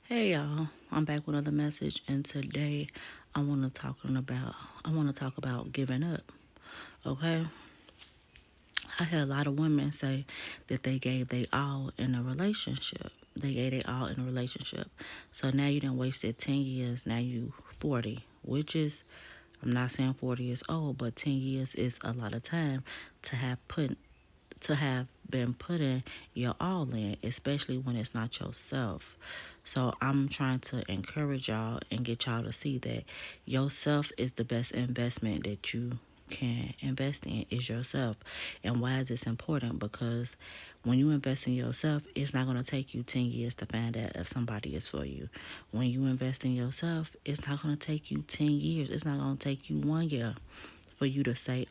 Hey y'all, I'm back with another message, and today I want to talk about giving up. Okay, I hear a lot of women say that they gave they all in a relationship. They gave they all in a relationship. So now you done wasted 10 years. Now you 40, which is, I'm not saying 40 years old, but 10 years is a lot of time to have been putting your all in, especially when it's not yourself. So I'm trying to encourage y'all and get y'all to see that yourself is the best investment that you can invest in is yourself. And why is this important? Because when you invest in yourself, it's not going to take you 10 years to find out if somebody is for you. When you invest in yourself, it's not going to take you 10 years. It's not going to take you 1 year for you to say,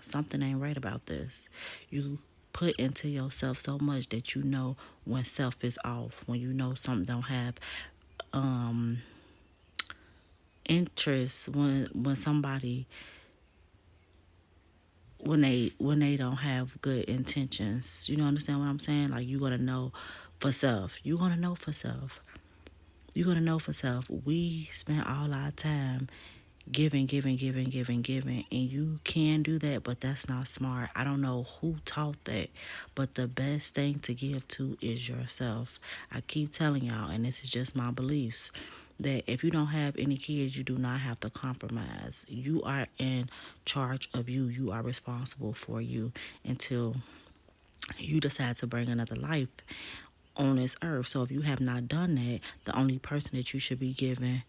something ain't right about this. You put into yourself so much that you know when self is off, when you know something don't have um interest, when somebody when they don't have good intentions. You know, understand what I'm saying? Like, you gotta know for self. You gonna know for self. You gonna know for self. We spend all our time giving, giving, giving, giving, giving, and you can do that, but that's not smart. I don't know who taught that, but the best thing to give to is yourself. I keep telling y'all, and this is just my beliefs, that if you don't have any kids, you do not have to compromise. You are in charge of you. You are responsible for you until you decide to bring another life on this earth. So if you have not done that, the only person that you should be giving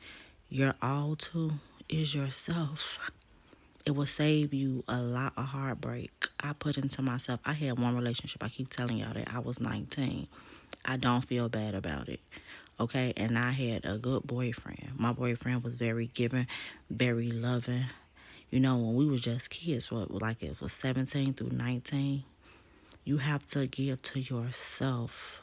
your all to is yourself. It will save you a lot of heartbreak. I put into myself, I had one relationship. I keep telling y'all that I was 19. I don't feel bad about it. Okay. And I had a good boyfriend. My boyfriend was very giving, very loving. You know, when we were just kids, like it was 17 through 19, you have to give to yourself.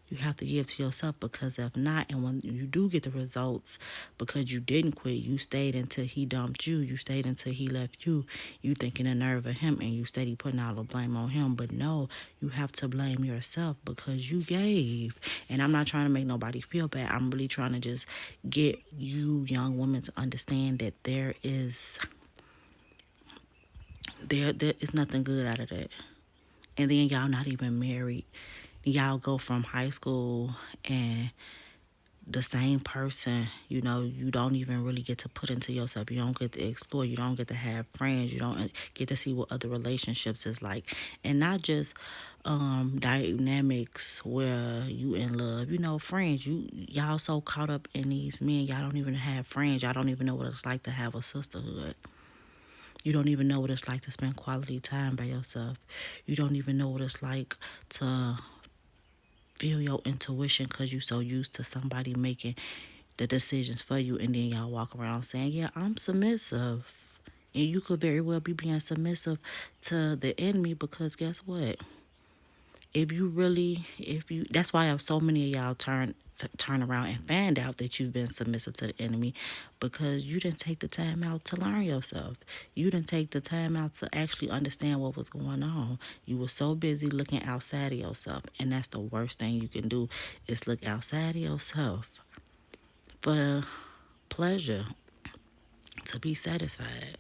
You have to give to yourself, because if not, and when you do get the results, because you didn't quit, you stayed until he dumped you, you stayed until he left you, you thinking the nerve of him, and you steady putting all the blame on him. But no, you have to blame yourself because you gave. And I'm not trying to make nobody feel bad. I'm really trying to just get you young women to understand that there is nothing good out of that. And then y'all not even married. Y'all go from high school and the same person, you don't even really get to put into yourself. You don't get to explore. You don't get to have friends. You don't get to see what other relationships is like. And not just dynamics where you in love. Friends. Y'all so caught up in these men, y'all don't even have friends. Y'all don't even know what it's like to have a sisterhood. You don't even know what it's like to spend quality time by yourself. You don't even know what it's like to feel your intuition because you so used to somebody making the decisions for you, and then y'all walk around saying, yeah, I'm submissive. And you could very well be being submissive to the enemy, because guess what? That's why I have so many of y'all turn around and find out that you've been submissive to the enemy, because you didn't take the time out to learn yourself. You didn't take the time out to actually understand what was going on. You were so busy looking outside of yourself, and that's the worst thing you can do, is look outside of yourself for pleasure, to be satisfied.